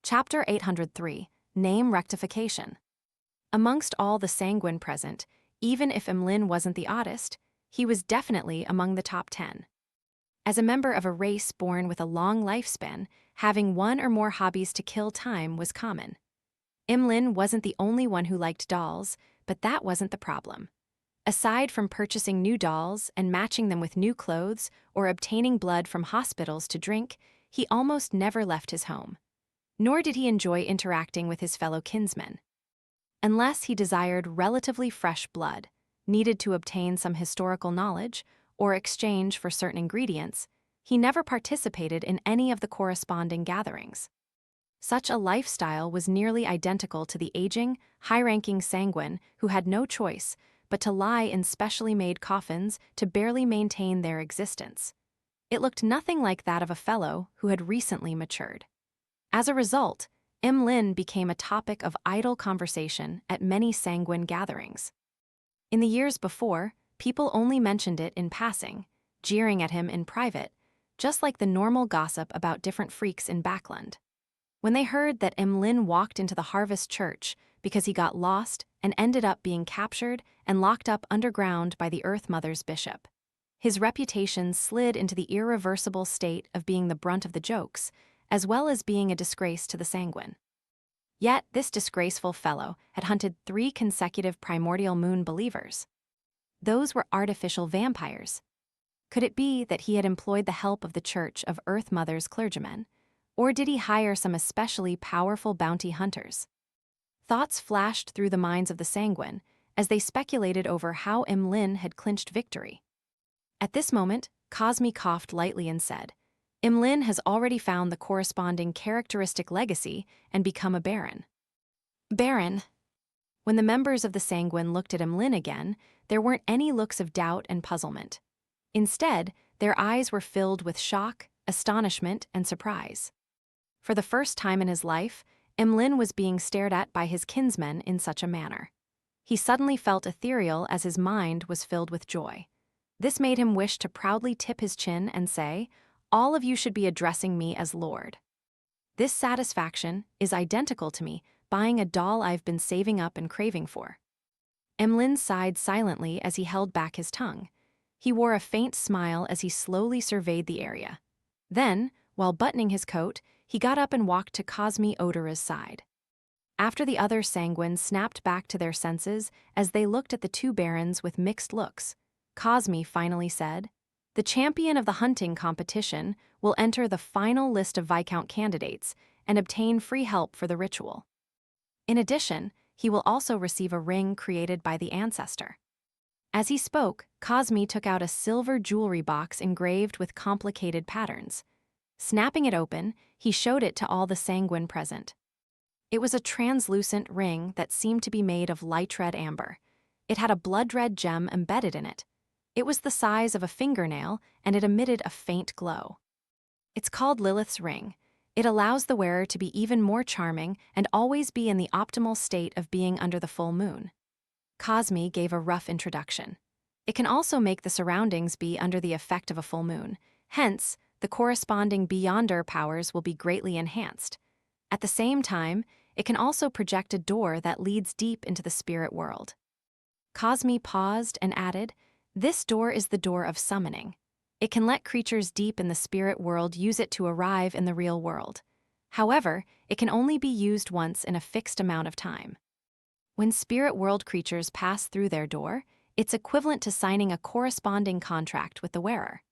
Chapter 803, Name Rectification. Amongst all the sanguine present, even if Emlyn wasn't the oddest, he was definitely among the top 10. As a member of a race born with a long lifespan, having one or more hobbies to kill time was common. Emlyn wasn't the only one who liked dolls, but that wasn't the problem. Aside from purchasing new dolls and matching them with new clothes or obtaining blood from hospitals to drink, he almost never left his home. Nor did he enjoy interacting with his fellow kinsmen. Unless he desired relatively fresh blood, needed to obtain some historical knowledge, or exchange for certain ingredients, he never participated in any of the corresponding gatherings. Such a lifestyle was nearly identical to the aging, high-ranking sanguine who had no choice but to lie in specially made coffins to barely maintain their existence. It looked nothing like that of a fellow who had recently matured. As a result, Emlyn became a topic of idle conversation at many sanguine gatherings. In the years before, people only mentioned it in passing, jeering at him in private, just like the normal gossip about different freaks in Backland. When they heard that Emlyn walked into the Harvest Church because he got lost and ended up being captured and locked up underground by the Earth Mother's bishop, his reputation slid into the irreversible state of being the brunt of the jokes, as well as being a disgrace to the sanguine. Yet this disgraceful fellow had hunted 3 consecutive primordial moon believers. Those were artificial vampires. Could it be that he had employed the help of the Church of Earth Mother's clergymen, or did he hire some especially powerful bounty hunters? Thoughts flashed through the minds of the sanguine as they speculated over how Emlyn had clinched victory. At this moment, Cosme coughed lightly and said, "Emlyn has already found the corresponding characteristic legacy and become a baron." Baron. When the members of the sanguine looked at Emlyn again, there weren't any looks of doubt and puzzlement. Instead, their eyes were filled with shock, astonishment, and surprise. For the first time in his life, Emlyn was being stared at by his kinsmen in such a manner. He suddenly felt ethereal as his mind was filled with joy. This made him wish to proudly tip his chin and say, "All of you should be addressing me as Lord." This satisfaction is identical to me buying a doll I've been saving up and craving for. Emlyn sighed silently as he held back his tongue. He wore a faint smile as he slowly surveyed the area. Then, while buttoning his coat, he got up and walked to Cosme Odora's side. After the other sanguines snapped back to their senses as they looked at the 2 barons with mixed looks, Cosme finally said, "The champion of the hunting competition will enter the final list of Viscount candidates and obtain free help for the ritual. In addition, he will also receive a ring created by the ancestor." As he spoke, Cosme took out a silver jewelry box engraved with complicated patterns. Snapping it open, he showed it to all the sanguine present. It was a translucent ring that seemed to be made of light red amber. It had a blood-red gem embedded in it. It was the size of a fingernail, and it emitted a faint glow. It's called Lilith's ring. It allows the wearer to be even more charming and always be in the optimal state of being under the full moon. Cosme gave a rough introduction. It can also make the surroundings be under the effect of a full moon. Hence, the corresponding Beyonder powers will be greatly enhanced. At the same time, it can also project a door that leads deep into the spirit world. Cosme paused and added, "This door is the door of summoning. It can let creatures deep in the spirit world use it to arrive in the real world. However, it can only be used once in a fixed amount of time. When spirit world creatures pass through their door, it's equivalent to signing a corresponding contract with the wearer.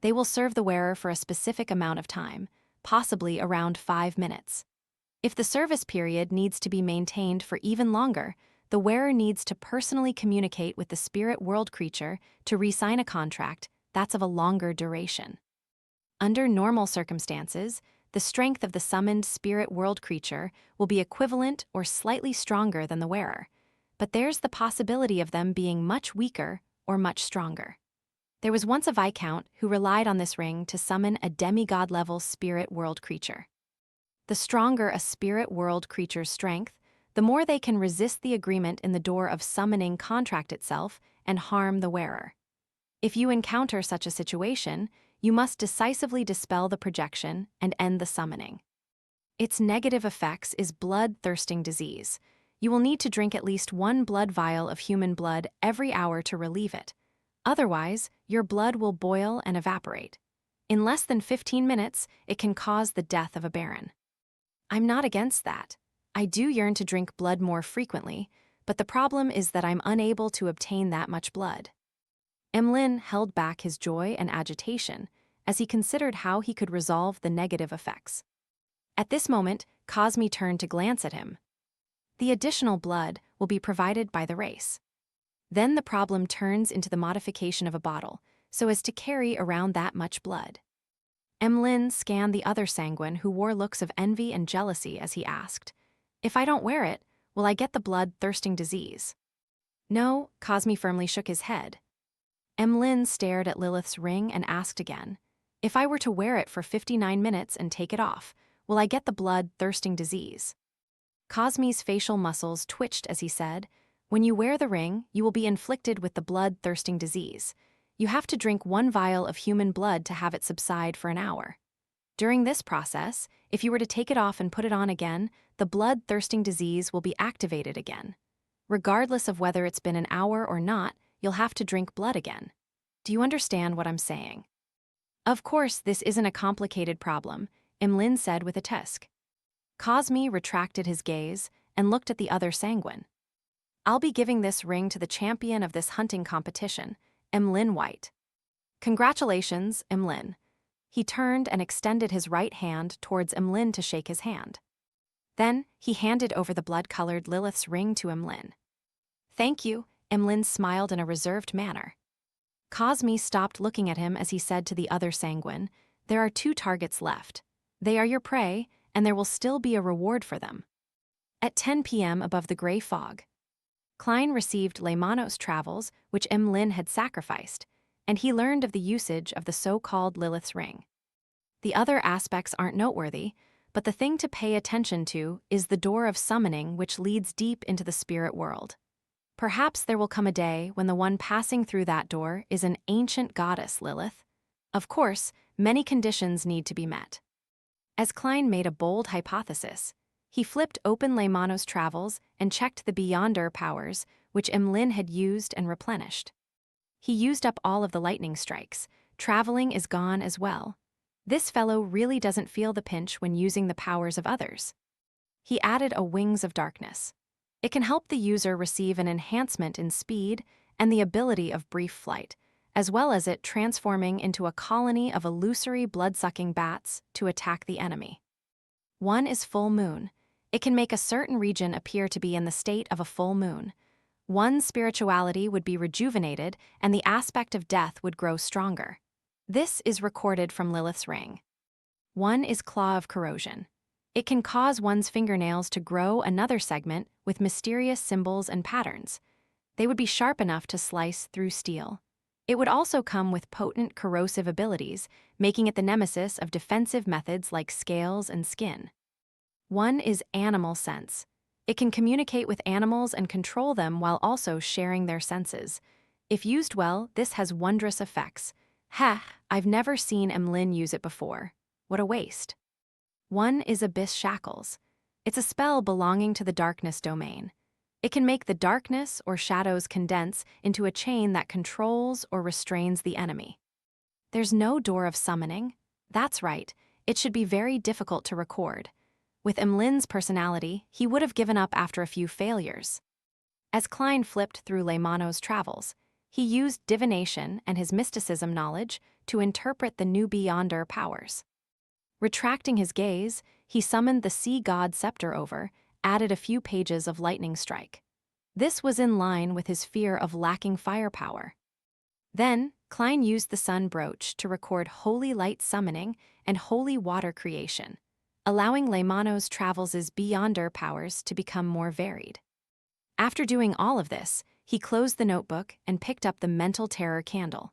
They will serve the wearer for a specific amount of time, possibly around 5 minutes. If the service period needs to be maintained for even longer, the wearer needs to personally communicate with the spirit world creature to re-sign a contract that's of a longer duration. Under normal circumstances, the strength of the summoned spirit world creature will be equivalent or slightly stronger than the wearer, but there's the possibility of them being much weaker or much stronger. There was once a Viscount who relied on this ring to summon a demigod-level spirit world creature. The stronger a spirit world creature's strength, the more they can resist the agreement in the door of summoning contract itself and harm the wearer. If you encounter such a situation, you must decisively dispel the projection and end the summoning. Its negative effects is blood-thirsting disease. You will need to drink at least 1 blood vial of human blood every hour to relieve it. Otherwise, your blood will boil and evaporate. In less than 15 minutes, it can cause the death of a baron. I'm not against that. I do yearn to drink blood more frequently, but the problem is that I'm unable to obtain that much blood. Emlyn held back his joy and agitation as he considered how he could resolve the negative effects. At this moment, Cosme turned to glance at him. The additional blood will be provided by the race. Then the problem turns into the modification of a bottle, so as to carry around that much blood. Emlyn scanned the other sanguine who wore looks of envy and jealousy as he asked, "If I don't wear it, will I get the blood-thirsting disease?" No, Cosme firmly shook his head. Emlyn stared at Lilith's ring and asked again, "If I were to wear it for 59 minutes and take it off, will I get the blood-thirsting disease?" Cosme's facial muscles twitched as he said, "When you wear the ring, you will be inflicted with the blood-thirsting disease. You have to drink 1 vial of human blood to have it subside for an hour. During this process, if you were to take it off and put it on again, the blood-thirsting disease will be activated again. Regardless of whether it's been an hour or not, you'll have to drink blood again. Do you understand what I'm saying?" "Of course, this isn't a complicated problem," Emlyn said with a tusk. Cosme retracted his gaze and looked at the other sanguine. "I'll be giving this ring to the champion of this hunting competition, Emlyn White." "Congratulations, Emlyn." He turned and extended his right hand towards Emlyn to shake his hand. Then he handed over the blood-colored Lilith's ring to Emlyn. "Thank you," Emlyn smiled in a reserved manner. Cosme stopped looking at him as he said to the other sanguine, "There are 2 targets left. They are your prey, and there will still be a reward for them." At 10 p.m. above the gray fog, Klein received Leimanos travels, which Emlyn had sacrificed, and he learned of the usage of the so-called Lilith's ring. The other aspects aren't noteworthy, but the thing to pay attention to is the door of summoning which leads deep into the spirit world. Perhaps there will come a day when the one passing through that door is an ancient goddess, Lilith. Of course, many conditions need to be met. As Klein made a bold hypothesis, he flipped open Leimanos travels and checked the Beyonder powers, which Emlyn had used and replenished. He used up all of the lightning strikes. Traveling is gone as well. This fellow really doesn't feel the pinch when using the powers of others. He added a Wings of Darkness. It can help the user receive an enhancement in speed and the ability of brief flight, as well as it transforming into a colony of illusory blood-sucking bats to attack the enemy. 1 is full moon. It can make a certain region appear to be in the state of a full moon. 1's spirituality would be rejuvenated and the aspect of death would grow stronger. This is recorded from Lilith's ring. 1 is claw of corrosion. It can cause one's fingernails to grow another segment with mysterious symbols and patterns. They would be sharp enough to slice through steel. It would also come with potent corrosive abilities, making it the nemesis of defensive methods like scales and skin. 1 is animal sense. It can communicate with animals and control them while also sharing their senses. If used well, this has wondrous effects. I've never seen Emlyn use it before. What a waste. 1 is Abyss Shackles. It's a spell belonging to the darkness domain. It can make the darkness or shadows condense into a chain that controls or restrains the enemy. There's no door of summoning. That's right, it should be very difficult to record. With Emlyn's personality, he would have given up after a few failures. As Klein flipped through Leimanos travels, he used divination and his mysticism knowledge to interpret the new Beyonder powers. Retracting his gaze, he summoned the sea god scepter over, added a few pages of lightning strike. This was in line with his fear of lacking firepower. Then, Klein used the sun brooch to record holy light summoning and holy water creation, allowing Leimanos travels' Beyonder powers to become more varied. After doing all of this, he closed the notebook and picked up the mental terror candle.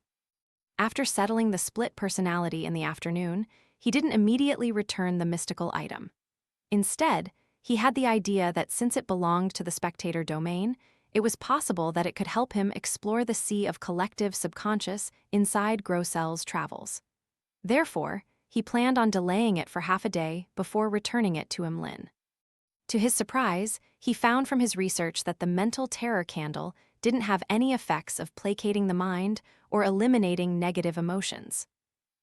After settling the split personality in the afternoon, he didn't immediately return the mystical item. Instead, he had the idea that since it belonged to the spectator domain, it was possible that it could help him explore the sea of collective subconscious inside Grossel's travels. Therefore, he planned on delaying it for half a day before returning it to Emlyn. To his surprise, he found from his research that the mental terror candle didn't have any effects of placating the mind or eliminating negative emotions.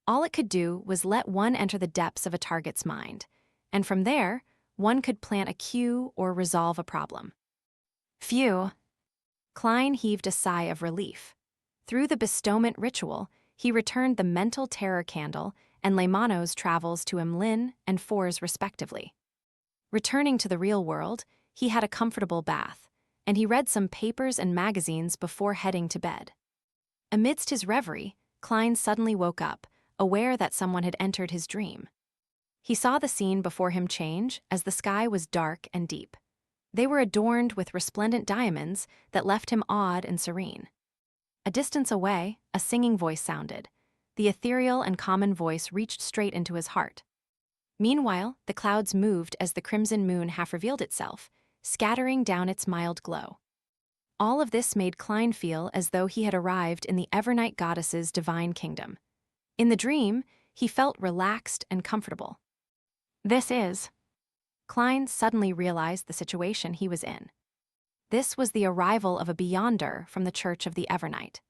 All it could do was let one enter the depths of a target's mind, and from there, one could plant a cue or resolve a problem. Phew! Klein heaved a sigh of relief. Through the bestowment ritual, he returned the mental terror candle and Leymano's travels to Emlyn and Fours respectively. Returning to the real world, he had a comfortable bath, and he read some papers and magazines before heading to bed. Amidst his reverie, Klein suddenly woke up, aware that someone had entered his dream. He saw the scene before him change as the sky was dark and deep. They were adorned with resplendent diamonds that left him awed and serene. A distance away, a singing voice sounded. The ethereal and common voice reached straight into his heart. Meanwhile, the clouds moved as the crimson moon half revealed itself, scattering down its mild glow. All of this made Klein feel as though he had arrived in the Evernight goddess's divine kingdom. In the dream, he felt relaxed and comfortable. This is... Klein suddenly realized the situation he was in. This was the arrival of a Beyonder from the Church of the Evernight.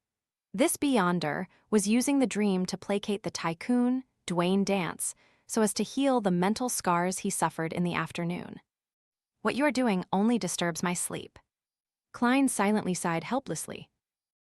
This Beyonder was using the dream to placate the tycoon, Dwayne Dance, so as to heal the mental scars he suffered in the afternoon. What you are doing only disturbs my sleep. Klein silently sighed helplessly,